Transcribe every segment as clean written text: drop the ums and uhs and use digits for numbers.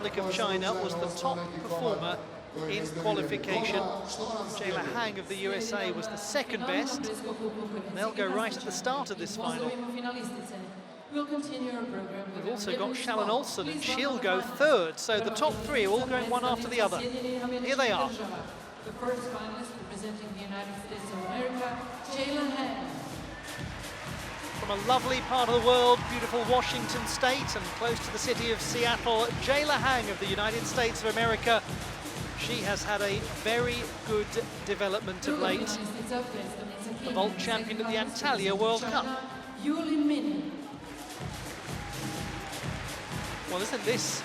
Republic of China was the top performer in qualification. Jayla Hang of the USA was the second best. And they'll go right at the start of this final. We've also got Shalon Olsen, and she'll go third. So the top three are all going one after the other. Here they are. The first finalist representing the United States of America, Jayla Hang. From a lovely part of the world, beautiful Washington State, and close to the city of Seattle, Jayla Hang of the United States of America. She has had a very good development of late. The vault champion at the Antalya World Cup. Well, isn't this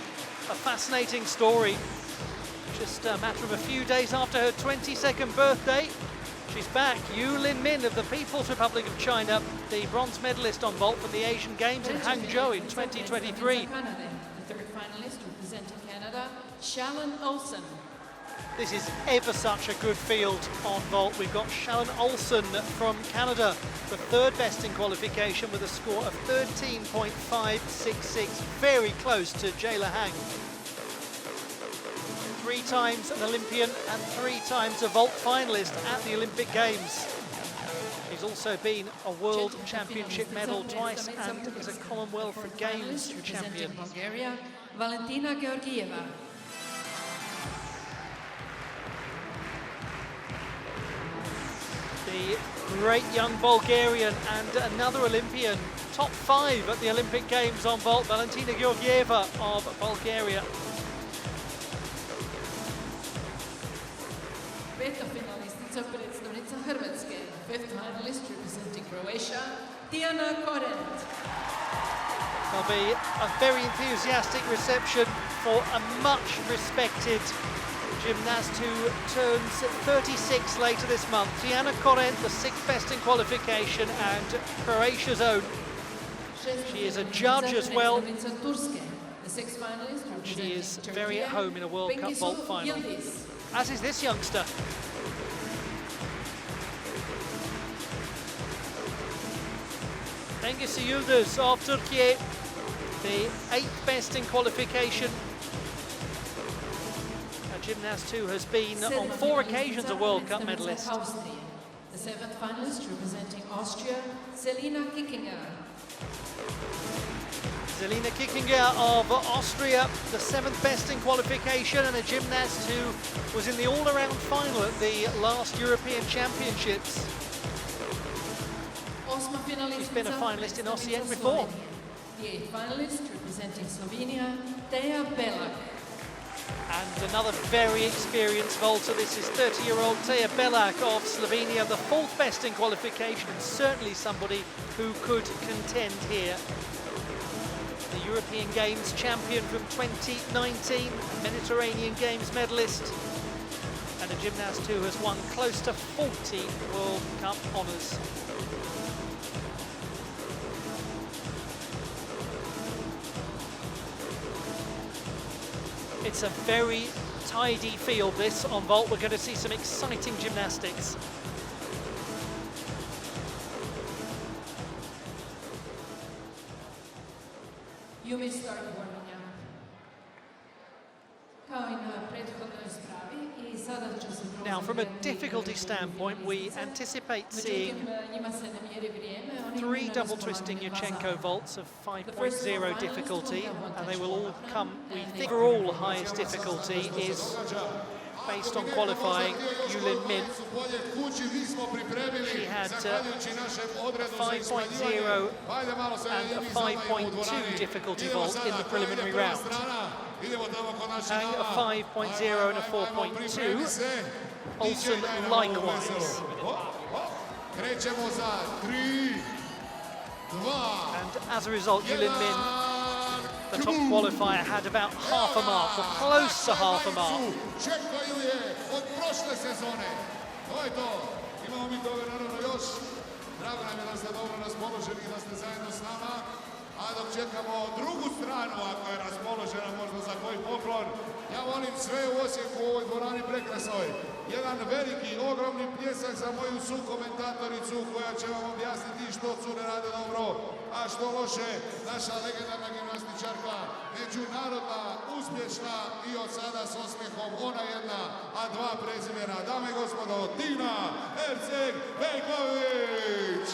a fascinating story? Just a matter of a few days after her 22nd birthday, she's back. Yulin Min of the People's Republic of China, the bronze medalist on vault from the Asian Games in Hangzhou in 2023. The third finalist representing Canada, Shalon Olsen. This is ever such a good field on vault. We've got Shalon Olsen from Canada, the third best in qualification with a score of 13.566, very close to Jayla Hang. 3 times an Olympian and 3 times a vault finalist at the Olympic Games. She's also been a World Championship medal twice and is a Commonwealth Games champion. Bulgaria, Valentina Georgieva. The great young Bulgarian and another Olympian, top 5 at the Olympic Games on vault, Valentina Georgieva of Bulgaria. Peta finalistica predstavnica Hrvatske, fifth finalist representing Croatia, Diana Korent. There'll be a very enthusiastic reception for a much respected gymnast who turns 36 later this month. Diana Korent, the 6th best in qualification and Croatia's own. She is a judge as well. She is very at home in a World Cup vault final, as is this youngster. Bengüsü Yıldız of Turkey, the 8th best in qualification. A gymnast who has been on 4 occasions a World Cup medalist. The 7th finalist representing Austria, Selina Kickinger. Selina Kickinger of Austria, the 7th best in qualification, and a gymnast who was in the all-around final at the last European Championships. She's been a finalist in Osijek before. The 8th finalist representing Slovenia, Teja Belak. And another very experienced vaulter. This is 30-year-old Teja Belak of Slovenia, the 4th best in qualification, and certainly somebody who could contend here. The European Games champion from 2019, Mediterranean Games medalist, and a gymnast who has won close to 40 World Cup honours. It's a very tidy field, this, on vault. We're going to see some exciting gymnastics. You may start warming up. Kao i na prethodnoj spravi I sada će se Now, from a difficulty standpoint, we anticipate seeing 3 double twisting Yurchenko vaults of 5.0 difficulty, and they will all come, we think, overall highest difficulty is based on qualifying Yulin Min. She had 5.0 and a 5.2 difficulty vault in the preliminary round. Hang a 5.0 and a 4.2. Olsen likewise. And as a result, Yulin Min, the top qualifier, had about half a mark, or close to half a mark. A dok čekamo drugu stranu, ako je raspoložena možda za koji poklon, ja volim sve u Osijeku u ovoj dvorani prekrasnoj. Jedan veliki, ogromni pljesak za moju sukomentatoricu koja će vam objasniti što cure rade dobro. a što loše, naša legendarna gimnastičarka, međunarodna, uspješna i od sada s osmijehom ona jedna, a dva prezimena. Dame i gospodo, Tina Erceg-Veljković.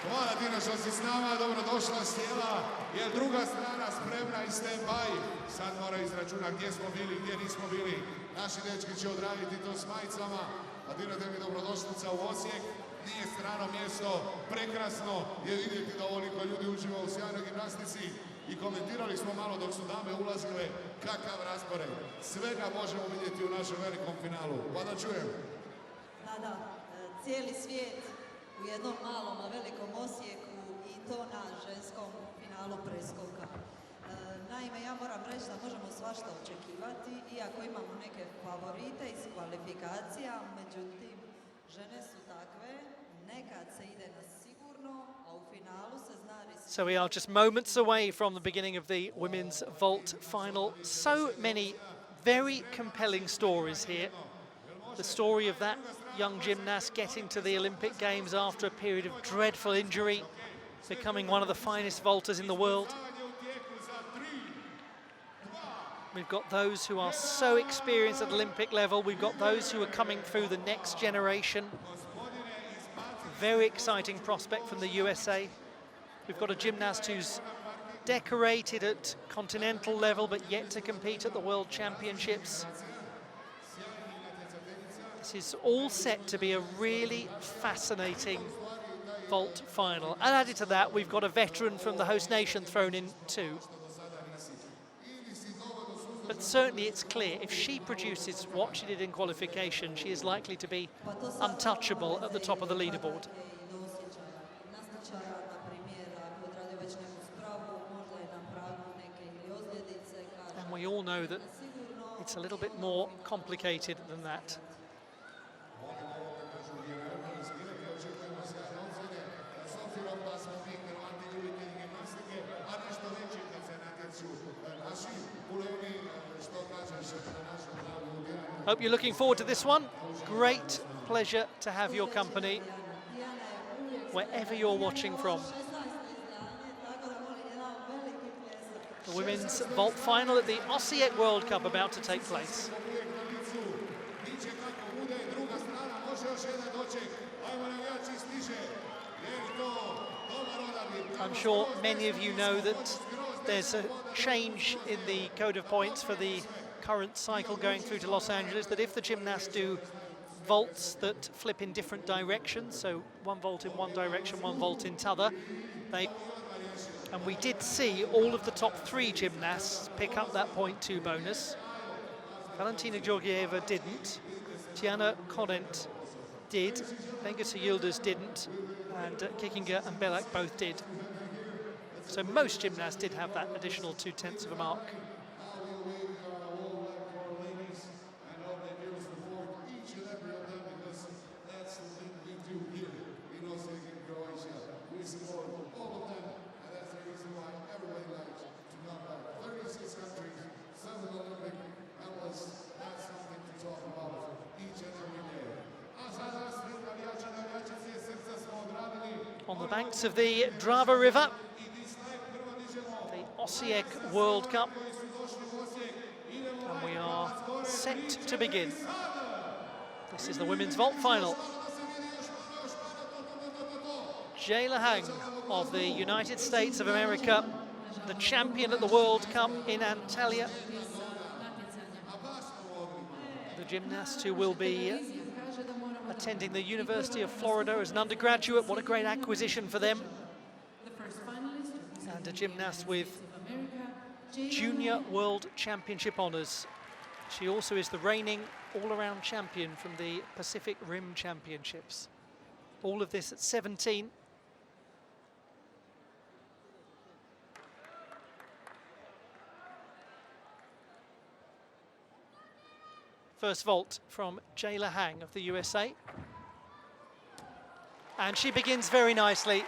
Hvala Tina što si s nama, dobrodošla sjela, jer druga strana spremna i stand by. Sad mora izračunati gdje smo bili, gdje nismo bili. Naši dečki će odraditi to s majicama. A Tina, tebi dobrodošlica u Osijek. Nije strano mjesto, prekrasno je vidjeti da ovoliko ljudi uživa u sjajnoj gimnastici. I komentirali smo malo dok su dame ulazile kakav raspored. Svega možemo vidjeti u našem velikom finalu. Pa da čujem. Da, cijeli svijet u jednom malom, a velikom Osijeku i to na ženskom finalu preskoka. Naime, ja moram reći da možemo svašta očekivati, iako imamo neke favorite iz kvalifikacija, međutim, žene su takve, nekad se ide na sigurno, a u finalu se zna riskirati. So we are just moments away from the beginning of the women's vault final. So many very compelling stories here. The story of that young gymnast getting to the Olympic Games after a period of dreadful injury, becoming one of the finest vaulters in the world. We've got those who are so experienced at Olympic level. We've got those who are coming through the next generation. Very exciting prospect from the USA. We've got a gymnast who's decorated at continental level, but yet to compete at the World Championships. This is all set to be a really fascinating vault final. And added to that, we've got a veteran from the host nation thrown in too. But certainly it's clear, if she produces what she did in qualification, she is likely to be untouchable at the top of the leaderboard. And we all know that it's a little bit more complicated than that. Hope you're looking forward to this one. Great pleasure to have your company wherever you're watching from. The women's vault final at the Osijek World Cup about to take place. I'm sure many of you know that there's a change in the code of points for the current cycle going through to Los Angeles, that if the gymnasts do vaults that flip in different directions, so one vault in one direction, one vault in t'other, and we did see all of the top three gymnasts pick up that 0.2 bonus. Valentina Georgieva didn't, Tiana Konent did, Pengasa Yildiz didn't, and Kickinger and Belak both did. So most gymnasts did have that additional 0.2 of a mark. On the banks of the Drava River, the Osijek World Cup, and we are set to begin. This is the women's vault final. Jayla Hang of the United States of America, the champion at the World Cup in Antalya. The gymnast who will be attending the University of Florida as an undergraduate. What a great acquisition for them. And a gymnast with Junior World Championship honours. She also is the reigning all-around champion from the Pacific Rim Championships. All of this at 17. First vault from Jayla Hang of the USA. And she begins very nicely.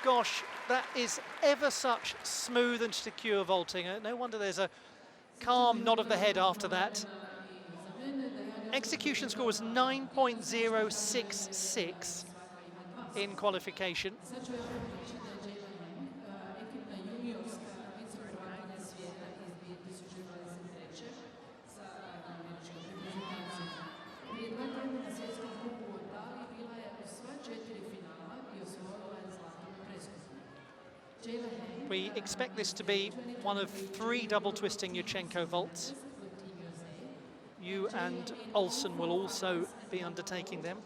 Gosh, that is ever such smooth and secure vaulting. No wonder there's a calm nod of the head after that. Execution score was 9.066. in qualification. Sad ću još reći da je Jayla Heng, ekipna juniorska viceprvakinja svijeta iz 2023. sa američkom reprezentacijom. Prije 2 tjedna na svjetskom kupu u Italiji bila je u sva 4 finala i osvojila je zlato na preskoku. Jayla Heng, We expect this to be one of 3 double twisting Yurchenko vaults. You and Olsen will also be undertaking them.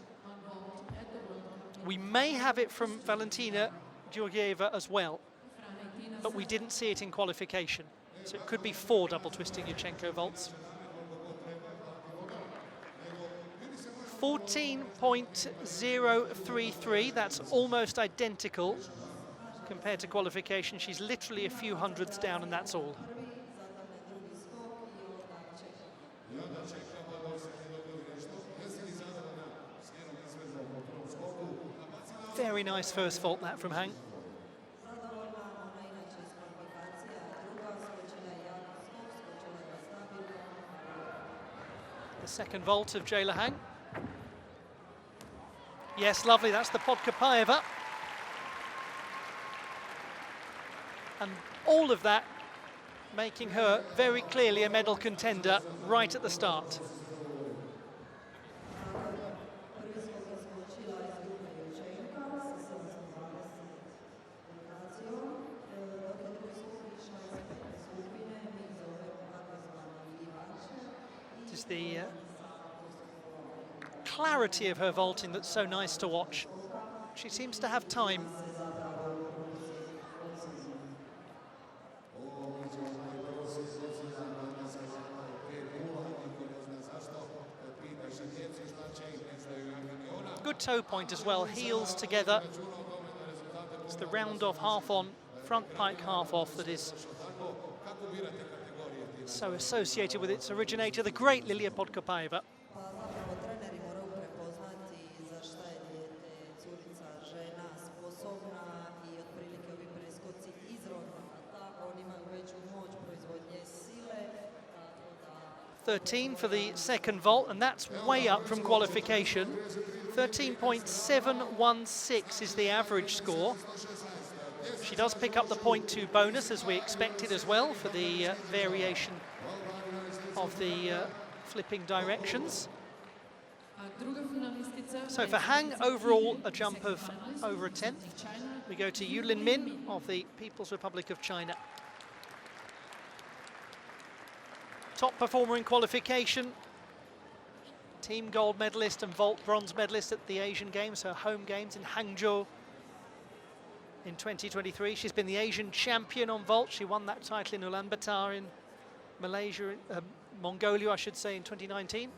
We may have it from Valentina Georgieva as well, but we didn't see it in qualification. So it could be 4 double twisting Yurchenko vaults. 14.033, that's almost identical compared to qualification. She's literally a few hundredths down and that's all. Very nice first vault that from Hang. The second vault of Jayla Hang. Yes, lovely, that's the Podkopayeva. And all of that making her very clearly a medal contender right at the start. It is the clarity of her vaulting that's so nice to watch. She seems to have time. Good toe point as well, heels together. It's the round off, half on, front pike, half off that is so associated with its originator, the great Lilia Podkopayeva. Treneri moraju prepoznati za šta je dijete, curica, žena sposobna i otprilike ovi preskoci izrodna, tako oni imaju veću moć proizvodnje sile. 13 for the second vault, and that's way up from qualification. 13.716 is the average score. She does pick up the 0.2 bonus, as we expected as well, for the variation of the flipping directions. So for Hang, overall a jump of over a tenth. We go to Yulin Min of the People's Republic of China. Top performer in qualification, team gold medalist and vault bronze medalist at the Asian Games, her home games in Hangzhou in 2023. She's been the Asian champion on vault. She won that title in Ulaanbaatar in Malaysia, Mongolia, I should say, in 2019.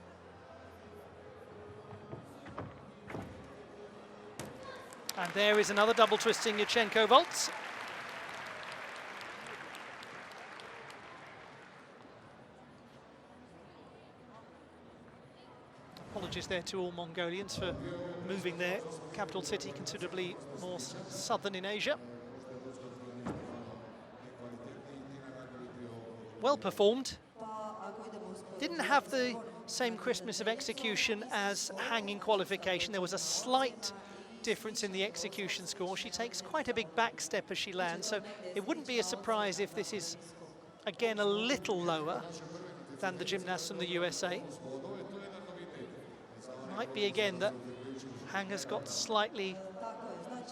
And there is another double twisting Yurchenko vault. Apologies there to all Mongolians for moving their capital city considerably more southern in Asia. Well performed. Didn't have the same crispness of execution as Hang in qualification. There was a slight difference in the execution score. She takes quite a big back step as she lands, so it wouldn't be a surprise if this is again a little lower than the gymnasts from the USA. Might be again that Hang has got slightly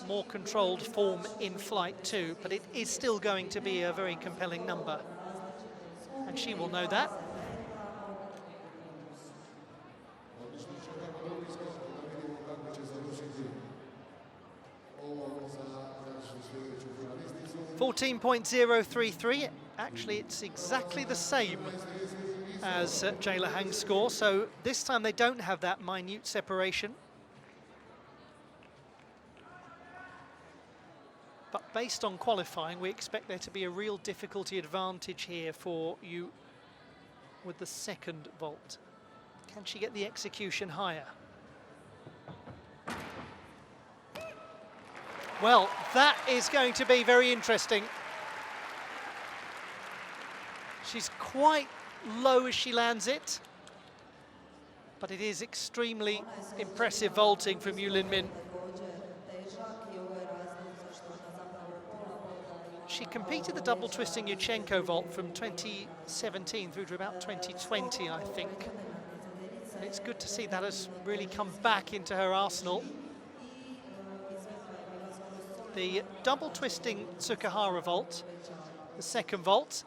more controlled form in flight too, but it is still going to be a very compelling number, and she will know that. .033. Actually, it's exactly the same as Jayla Hang's score, so this time they don't have that minute separation. But based on qualifying, we expect there to be a real difficulty advantage here for you with the second vault. Can she get the execution higher? Well, that is going to be very interesting. She's quite low as she lands it, but it is extremely impressive vaulting from Yulin Min. She competed the double twisting Yurchenko vault from 2017 through to about 2020, I think. And it's good to see that has really come back into her arsenal. The double twisting Tsukahara vault, the second vault,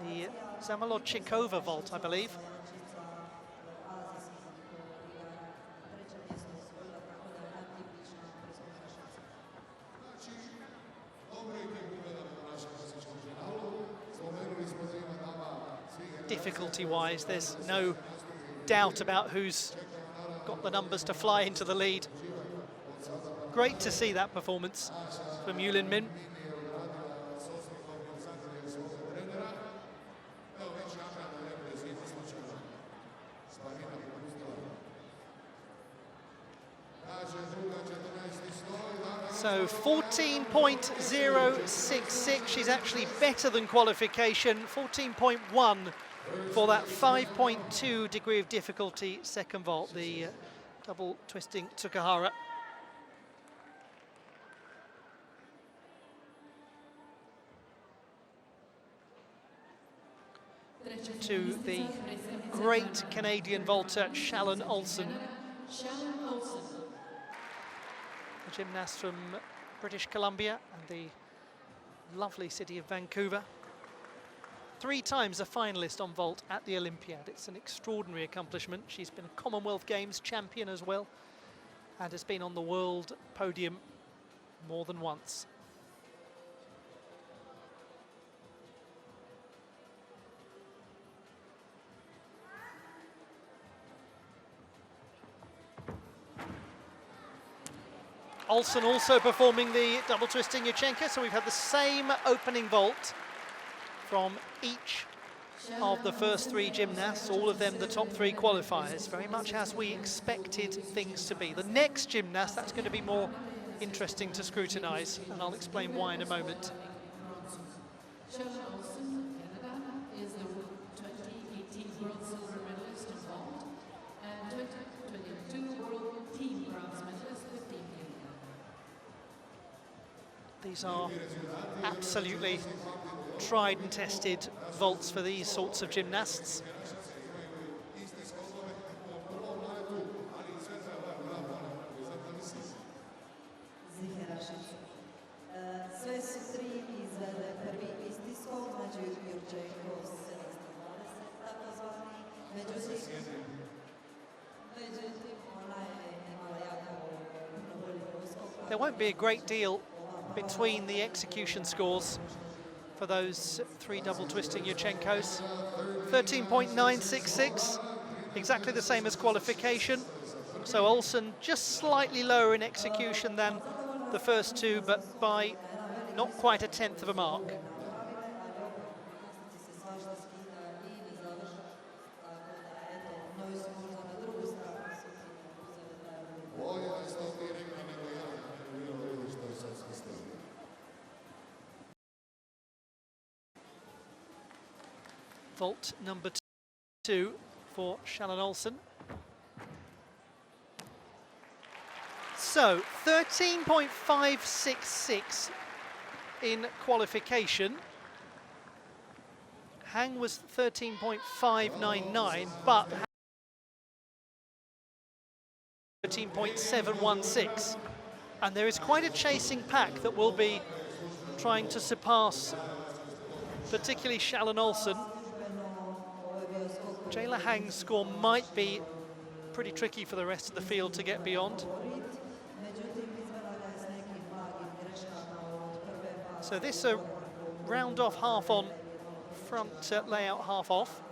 the Zamolodchikova vault, I believe. Difficulty-wise, there's no doubt about who's got the numbers to fly into the lead. Great to see that performance from Yulin Min. So 14.066, she's actually better than qualification. 14.1 for that 5.2 degree of difficulty second vault, the double twisting Tsukahara. To the great Canadian vaulter Shalon Olsen. A gymnast from British Columbia and the lovely city of Vancouver. 3 times a finalist on vault at the Olympiad. It's an extraordinary accomplishment. She's been a Commonwealth Games champion as well and has been on the world podium more than once. Olsen also performing the double twisting Yurchenko, so we've had the same opening vault from each of the first 3 gymnasts, all of them the top 3 qualifiers, very much as we expected things to be. The next gymnast, that's going to be more interesting to scrutinise, and I'll explain why in a moment. Shalon Olsen, Canada, is the 2018 World Silver Medalist in vault and 2022 World Team Bronze Medalist with Team Canada. These are absolutely tried and tested vaults for these sorts of gymnasts. Sve su 3 izvele prvi isti skok, znači Jurčenko 720 takozvani, međutim ona je imala jako puno bolji skok. There won't be a great deal between the execution scores for those 3 double twisting Yurchenkos. 13.966, exactly the same as qualification. So Olsen just slightly lower in execution than the first 2, but by not quite a tenth of a mark. Vault number 2 for Shalon Olsen. So 13.566 in qualification. Hang was 13.599, but 13.716. And there is quite a chasing pack that will be trying to surpass, particularly Shalon Olsen. Jayla Hang's score might be pretty tricky for the rest of the field to get beyond. So this a round off, half on, front layout, half off.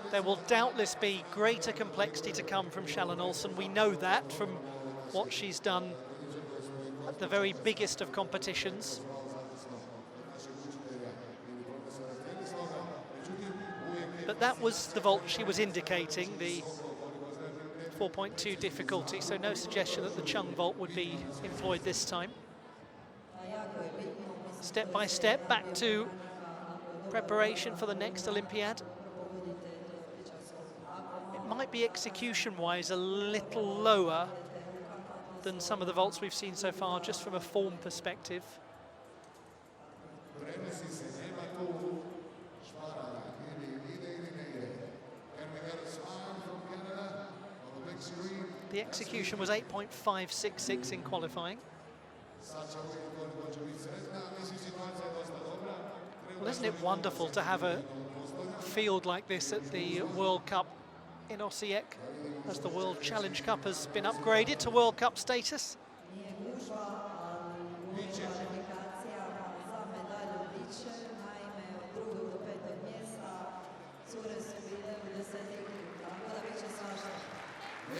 There will doubtless be greater complexity to come from Shalon Olsen. We know that from what she's done at the very biggest of competitions. But that was the vault she was indicating, the 4.2 difficulty, so no suggestion that the Chung vault would be employed this time. Step by step, back to preparation for the next Olympiad. It might be execution-wise a little lower than some of the vaults we've seen so far, just from a form perspective. The execution was 8.566 in qualifying. Well, isn't it wonderful to have a field like this at the World Cup in Osijek, as the World Challenge Cup has been upgraded to World Cup status?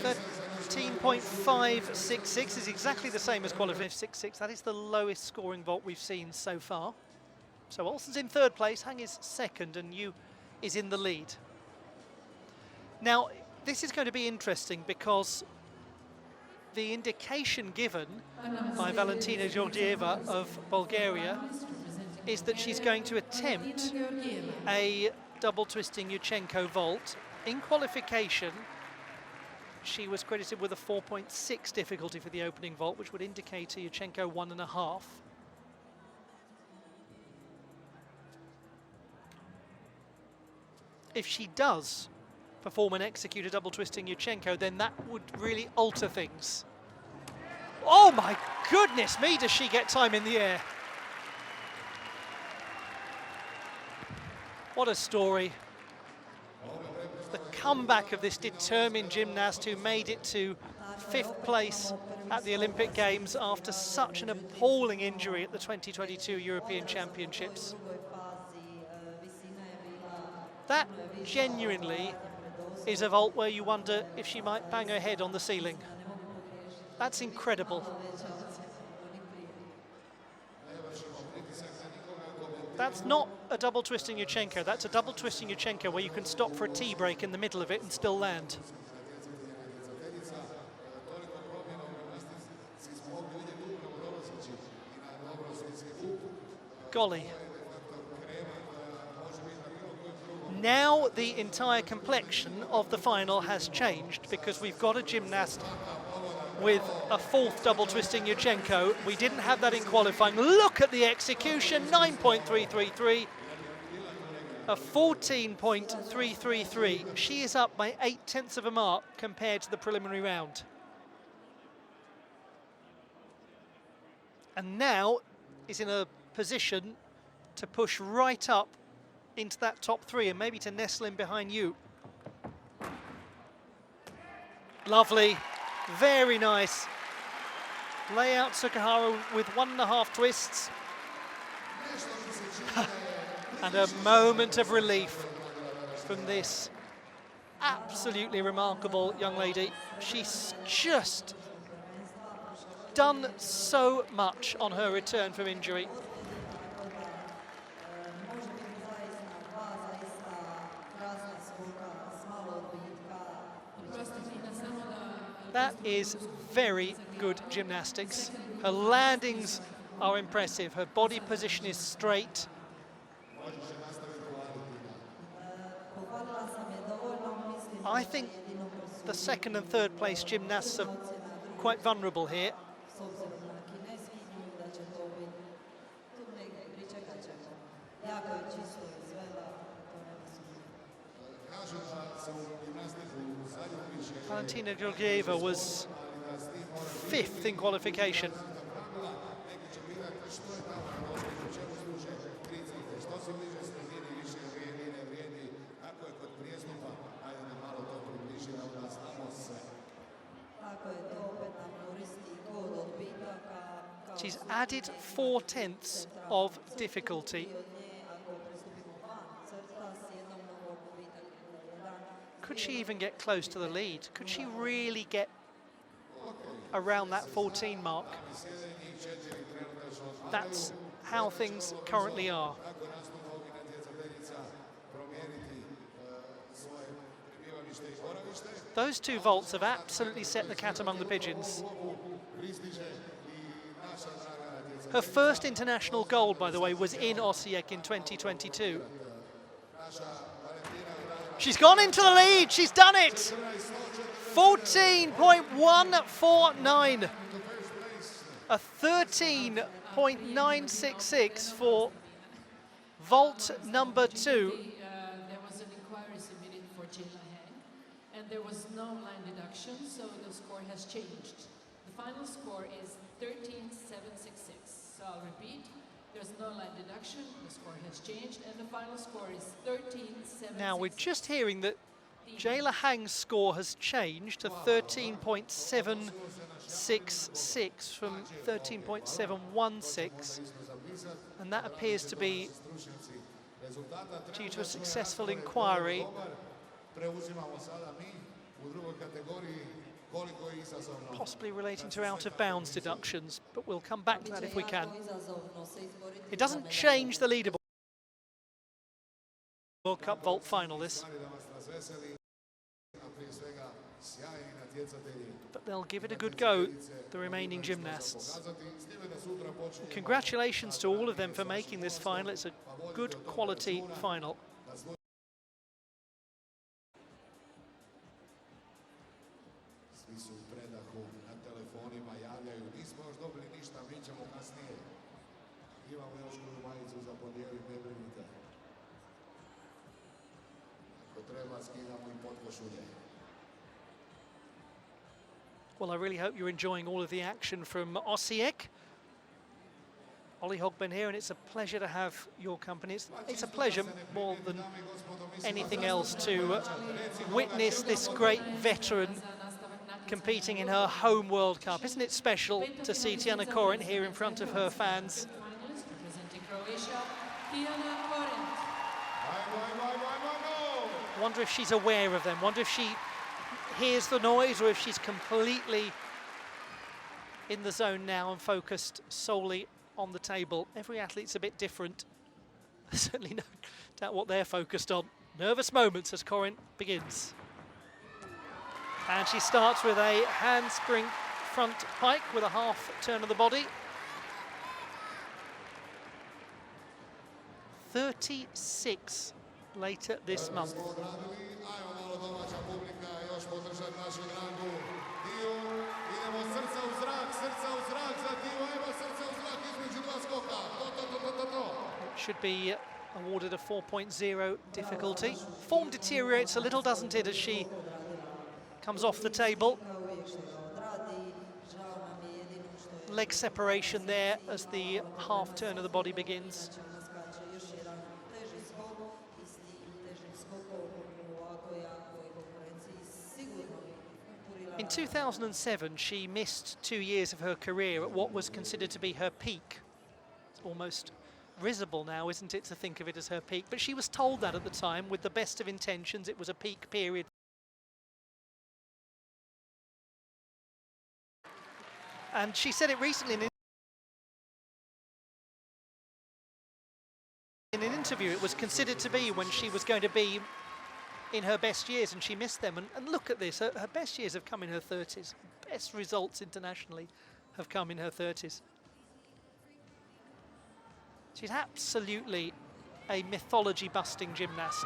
But 13.566 is exactly the same as qualifying 6.6. That is the lowest scoring vault we've seen so far. So Olsen's in third place, Hang is second, and Yu is in the lead. Now, this is going to be interesting because the indication given by Valentina Georgieva of Bulgaria is that she's going to attempt a double twisting Yurchenko vault. In qualification, she was credited with a 4.6 difficulty for the opening vault, which would indicate a Yurchenko 1.5. If she does perform and execute a double twisting Yurchenko, then that would really alter things. Oh my goodness me, does she get time in the air. What a story. The comeback of this determined gymnast who made it to 5th place at the Olympic Games after such an appalling injury at the 2022 European Championships. That genuinely is a vault where you wonder if she might bang her head on the ceiling. That's incredible. That's not a double twisting Yurchenko, that's a double twisting Yurchenko where you can stop for a tea break in the middle of it and still land. Golly. Now the entire complexion of the final has changed because we've got a gymnast with a 4th double twisting Yurchenko. We didn't have that in qualifying. Look at the execution, 9.333, a 14.333. She is up by 0.8 of a mark compared to the preliminary round. And now is in a position to push right up into that top 3 and maybe to nestle in behind you. Lovely, very nice. Layout Sukahara with 1.5 twists. And a moment of relief from this absolutely remarkable young lady. She's just done so much on her return from injury. That is very good gymnastics. Her landings are impressive. Her body position is straight. I think the 2nd and 3rd place gymnasts are quite vulnerable here. Valentina Georgieva was 5th in qualification. She's added 4/10 of difficulty. Could she even get close to the lead? Could she really get around that 14 mark? That's how things currently are. Those 2 vaults have absolutely set the cat among the pigeons. Her first international gold, by the way, was in Osijek in 2022. She's gone into the lead. She's done it. 14.149. A 13.966 for vault number 2. There was an inquiry submitted for Jayla Hang, and there was no line deduction, so the score has changed. The final score is 13.766. So I'll repeat. There's no line deduction, the score has changed, and the final score is 13.766. Now we're just hearing that Jayla Hang's score has changed to 13.766 from 13.716, and that appears to be due to a successful inquiry. Possibly relating to out-of-bounds deductions, but we'll come back to that if we can. It doesn't change the leaderboard. World Cup vault final this. But they'll give it a good go, the remaining gymnasts. And congratulations to all of them for making this final. It's a good quality final. Svi su u predahu na telefonima, javljaju, nismo još dobili ništa, mi ćemo kasnije. Imamo još koju majicu za podijelit, ne brinite. Ako treba, skidamo i potkošulje. Well, I really hope you're enjoying all of the action from Osijek. Ollie Hogben here, and it's a pleasure to have your company. It's a pleasure more than anything else to witness this great veteran competing in her home World Cup. Isn't it special to see Tijana Koren here in front of her fans? Wonder if she's aware of them, wonder if she hears the noise or if she's completely in the zone now and focused solely on the table. Every athlete's a bit different. Certainly no doubt what they're focused on. Nervous moments as Koren begins. And she starts with a handspring front pike with a half turn of the body. 36 later this month. It should be awarded a 4.0 difficulty. Form deteriorates a little, doesn't it, as she comes off the table. Leg separation there as the half turn of the body begins. In 2007, she missed 2 years of her career at what was considered to be her peak. It's almost risible now, isn't it, to think of it as her peak? But she was told that at the time, with the best of intentions. It was a peak period. And she said it recently in an interview. It was considered to be when she was going to be in her best years, and she missed them. And look at this, her best years have come in her 30s. Best results internationally have come in her 30s. She's absolutely a mythology-busting gymnast.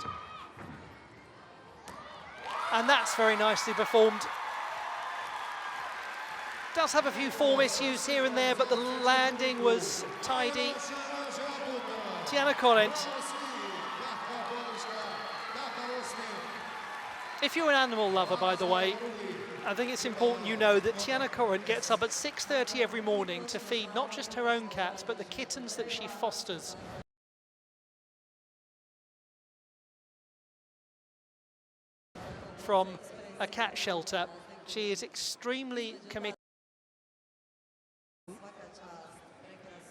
And that's very nicely performed. Does have a few form issues here and there, but the landing was tidy. Tijana Koren. If you're an animal lover, by the way, I think it's important you know that Tijana Koren gets up at 6:30 every morning to feed not just her own cats, but the kittens that she fosters. From a cat shelter. She is extremely committed.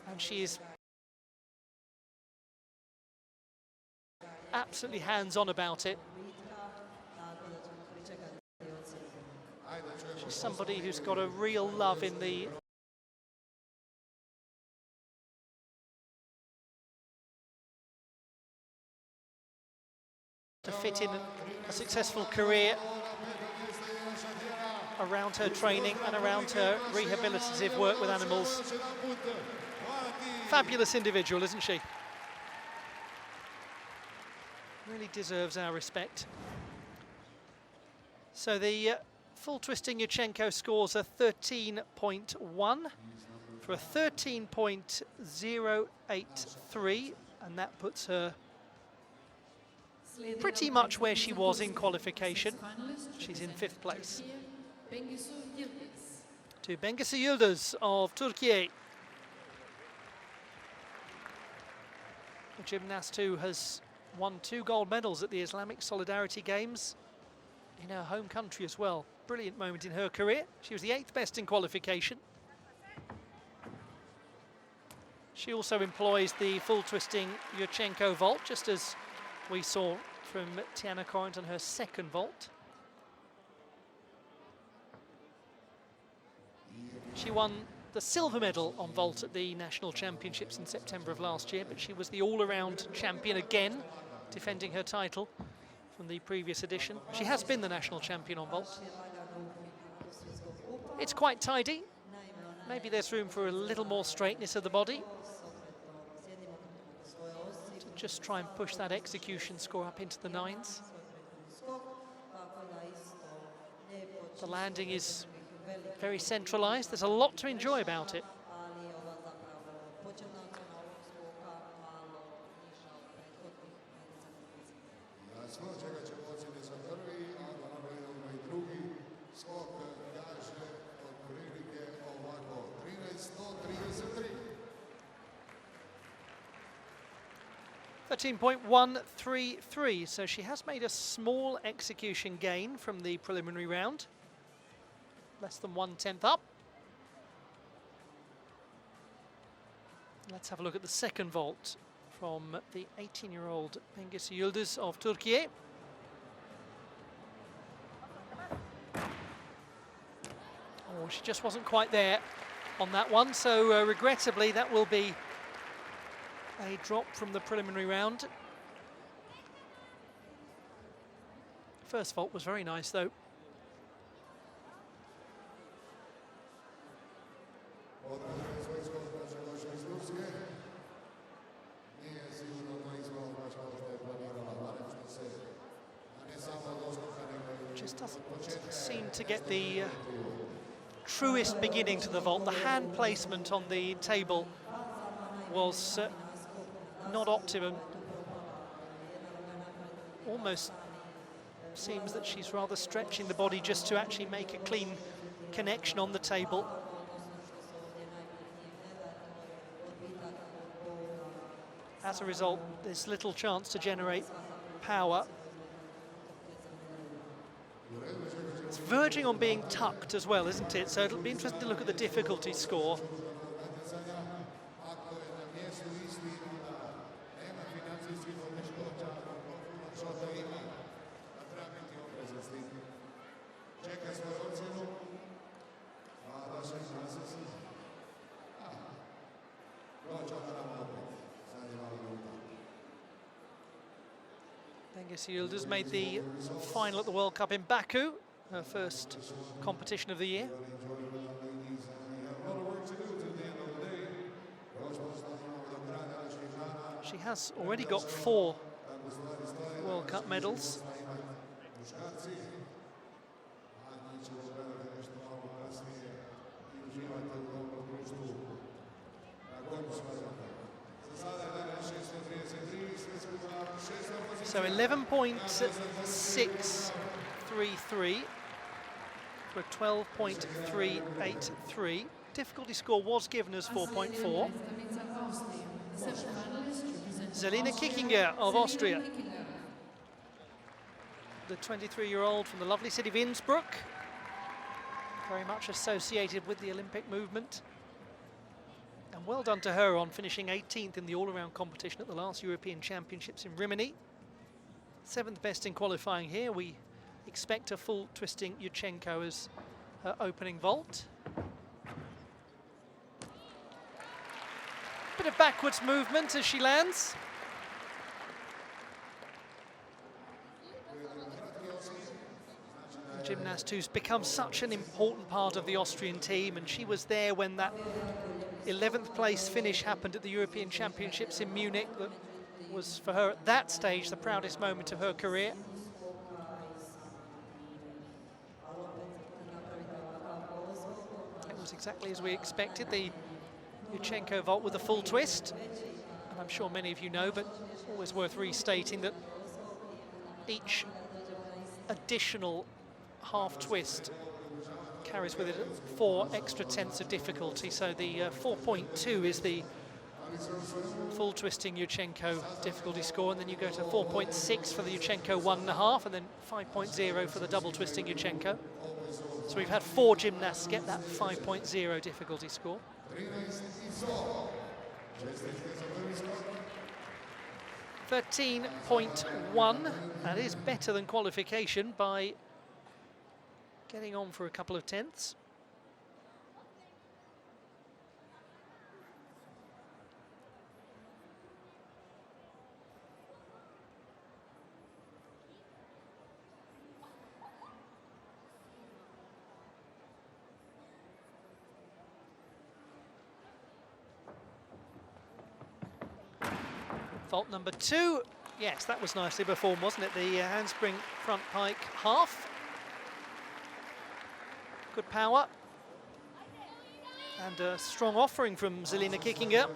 And she is absolutely hands-on about it. She's somebody who's got a real love in the to fit in a successful career around her training and around her rehabilitative work with animals. Fabulous individual, isn't she? Really deserves our respect. So the full twisting Yurchenko scores a 13.1 for a 13.083, and that puts her pretty much where she was in qualification. She's in 5th place. To Bengisu Yıldız of Turkey. The gymnast who has won 2 gold medals at the Islamic Solidarity Games in her home country as well. Brilliant moment in her career. She was the 8th best in qualification. She also employs the full twisting Yurchenko vault, just as we saw from Tiana Corrent on her 2nd vault. She won the silver medal on vault at the National Championships in September of last year, but she was the all-around champion again, defending her title from the previous edition. She has been the national champion on vault. It's quite tidy. Maybe there's room for a little more straightness of the body. To just try and push that execution score up into the 9s. The landing is very centralized. There's a lot to enjoy about it. .133, so she has made a small execution gain from the preliminary round. Less than 1/10 up. Let's have a look at the 2nd vault from the 18-year-old Bengisu Yıldız of Turkey. Oh, she just wasn't quite there on that one, so regrettably that will be a drop from the preliminary round. First vault was very nice though. Just doesn't seem to get the truest beginning to the vault. The hand placement on the table was not optimum. Almost seems that she's rather stretching the body just to actually make a clean connection on the table. As a result, there's little chance to generate power. It's verging on being tucked as well, isn't it? So it'll be interesting to look at the difficulty score. Bengisu Yıldız made the final at the World Cup in Baku, her first competition of the year. She has already got 4 World Cup medals. So 11.633 for a 12.383. Difficulty score was given as 4.4. Zelina Kickinger of Austria. The 23-year-old from the lovely city of Innsbruck. Very much associated with the Olympic movement. And well done to her on finishing 18th in the all-around competition at the last European Championships in Rimini. 7th best in qualifying here. We expect a full twisting Yurchenko as her opening vault. Bit of backwards movement as she lands. The gymnast who's become such an important part of the Austrian team, and she was there when that 11th place finish happened at the European Championships in Munich. That was for her at that stage the proudest moment of her career. was exactly as we expected, the Yurchenko vault with a full twist. And I'm sure many of you know, but always worth restating that each additional half twist carries with it 4 extra tenths of difficulty. So the 4.2 is the full twisting Yurchenko difficulty score, and then you go to 4.6 for the Yurchenko 1.5, and then 5.0 for the double twisting Yurchenko. So we've had 4 gymnasts get that 5.0 difficulty score. 13.1, that is better than qualification by getting on for a couple of tenths. Vault number 2, yes, that was nicely performed, wasn't it? The handspring front pike half. Good power. And a strong offering from Zelina Kickinger.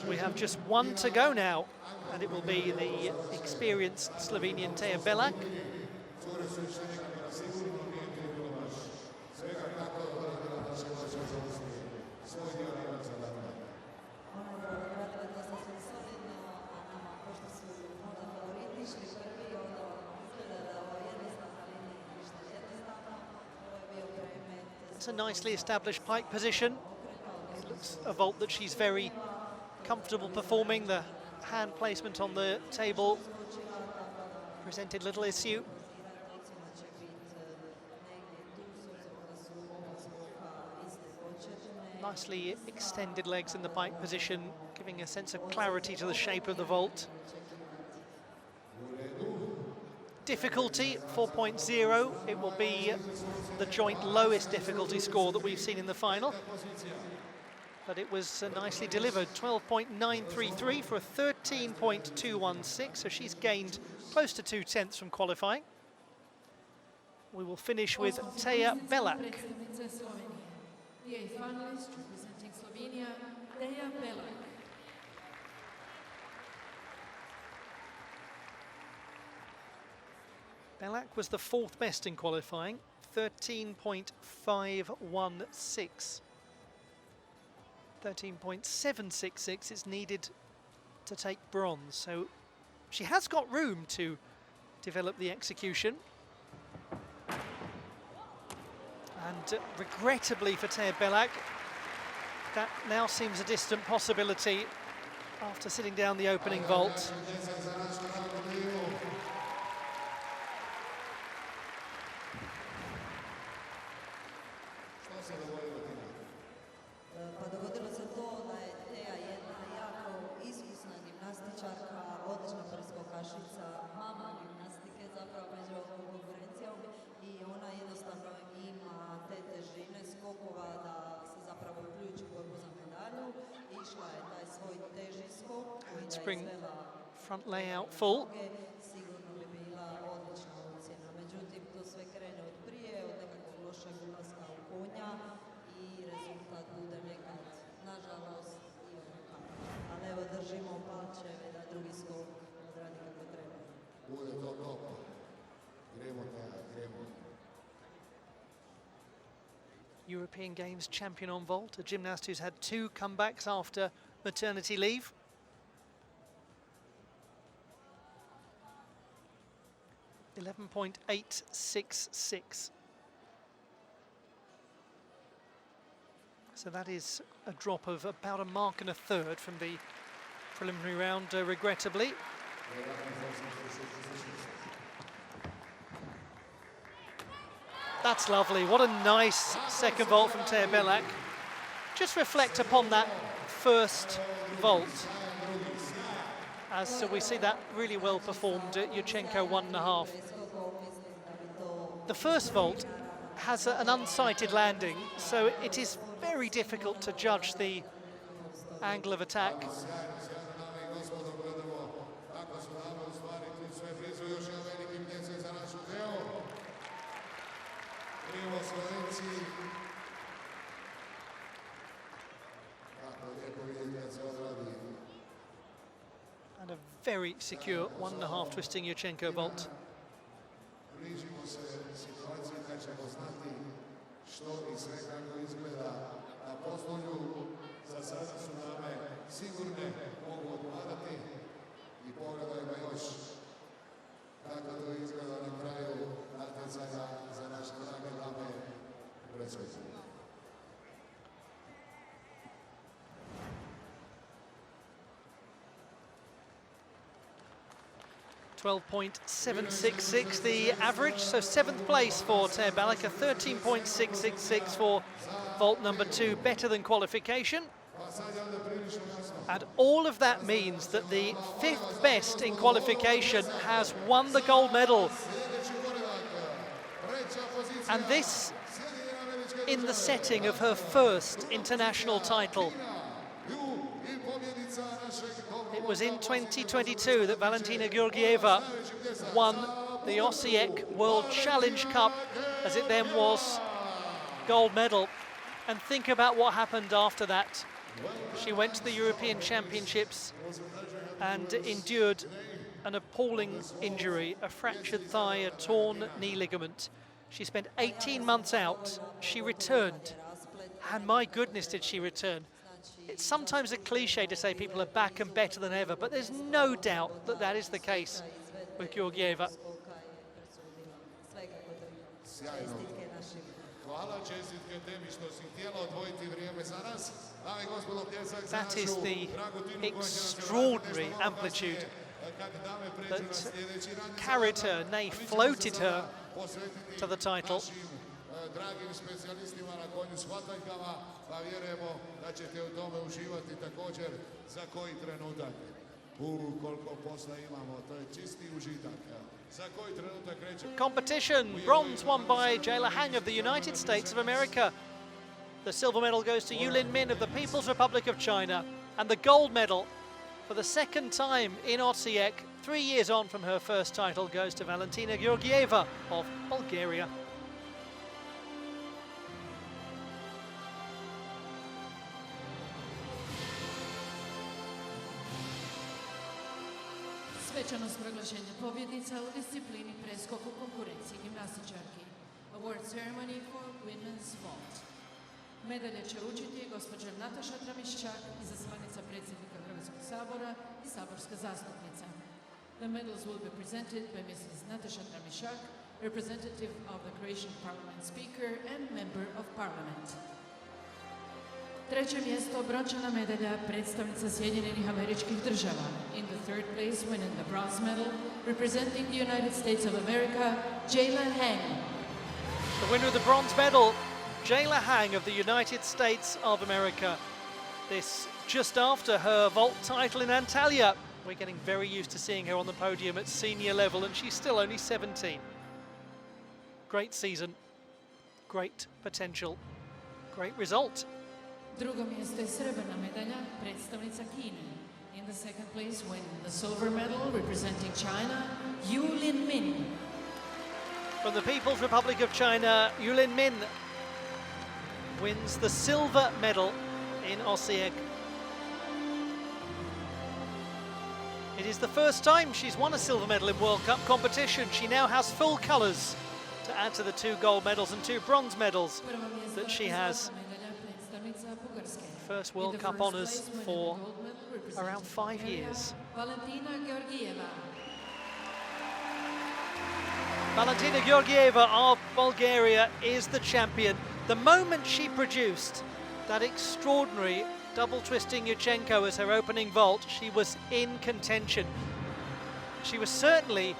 We have just 1 to go now, and it will be the experienced Slovenian Teja Belak. It's a nicely established pike position. It looks a vault that she's very comfortable performing. The hand placement on the table presented little issue. Nicely extended legs in the pike position, giving a sense of clarity to the shape of the vault. Difficulty, 4.0. It will be the joint lowest difficulty score that we've seen in the final. But it was nicely delivered, 12.933 for a 13.216, so she's gained close to 2 tenths from qualifying. We will finish with Teja Belak. The 8th finalist representing Slovenia, Teja Belak. Belak was the 4th best in qualifying, 13.516. 13.766 is needed to take bronze, so she has got room to develop the execution. And regrettably for Teja Belak, that now seems a distant possibility after sitting down the opening vault. Pa dogodilo se to da je Teja jedna jako iskusna gimnastičarka, odlična preskokašica, mama gimnastike zapravo među ovom konkurencijom i ona jednostavno ima te težine skokova da se zapravo uključi u borbu za medalju. Išla je taj svoj teži skok koji da je izvela front layout full. sigurno bi bila odlična ocjena. Međutim, to sve krene od prije, od nekakvog lošeg ulaska u konja i rezultat bude nekad, nažalost, i ovakav. Ali evo, držimo palčeve da drugi skok odradi kako treba. Bude to top. Gremo, Teja, gremo. European Games champion on vault, a gymnast who's had 2 comebacks after maternity leave. .866. So that is a drop of about a mark and a third from the preliminary round, regrettably. That's lovely. What a nice second vault from Teja Belak. Just reflect upon that first vault, as we see that really well performed at Yurchenko 1.5. The first vault has an unsighted landing, so it is very difficult to judge the angle of attack. Krivo Slovenci. Kako lijepo vidjeti kad se odradi. And a very secure 1.5 twisting Yurchenko vault. Bližimo se situaciji kad ćemo znati što i sve kako izgleda na poslonju. Za sada su dame sigurne, mogu odmarati i pogledajmo još kako to izgleda na kraju natjecanja za naše drage dame u preskoku. 12.766 the average, so 7th place for Teo Balaka, 13.666 for vault number 2, better than qualification. And all of that means that the 5th best in qualification has won the gold medal. And this in the setting of her first international title. It was in 2022 that Valentina Georgieva won the Osijek World Challenge Cup, as it then was gold medal. And think about what happened after that. She went to the European Championships and endured an appalling injury, a fractured thigh, a torn knee ligament. She spent 18 months out. She returned, and my goodness did she return. It's sometimes a cliche to say people are back and better than ever, but there's no doubt that that is the case with Georgieva. That is the extraordinary amplitude that carried her, nay, floated her to the title. Dragim specijalistima na konju s hvataljkama, pa vjerujemo da ćete u tome uživati također za koji trenutak. Koliko posla imamo, to je čisti užitak. Za koji trenutak kreće. Competition, bronze won by Jayla Hang of the United States of America. The silver medal goes to Yulin Min of the People's Republic of China. And the gold medal, for the second time in Osijek, 3 years on from her first title, goes to Valentina Georgieva of Bulgaria. Svečanost proglašenja pobjednica u disciplini preskok u konkurenciji gimnastičarki. Award ceremony for women's vault. Medalje će učiti gospođa Nataša Tramiščak, izaslanica predsjednika Hrvatskog sabora i saborska zastupnica. The medals will be presented by Mrs. Natasha Tramiščak, representative of the Croatian Parliament Speaker and Member of Parliament. Treće mjesto, brončana medalja, predstavnica Sjedinjenih Američkih Država. In the third place, winning the bronze medal, representing the United States of America, Jayla Hang. The winner of the bronze medal, Jayla Hang of the United States of America. This just after her vault title in Antalya. We're getting very used to seeing her on the podium at senior level, and she's still only 17. Great season, great potential, great result. Drugo mjesto je srebrna medalja, predstavnica Kine. In the second place, winning the silver medal, representing China, Yulin Min. From the People's Republic of China, Yulin Min wins the silver medal in Osijek. It is the first time she's won a silver medal in World Cup competition. She now has full colours to add to the 2 gold medals and 2 bronze medals that she has. First World Cup honours for around 5 years. Valentina Georgieva. Valentina Georgieva of Bulgaria is the champion. The moment she produced that extraordinary double twisting Yurchenko as her opening vault, she was in contention. She was certainly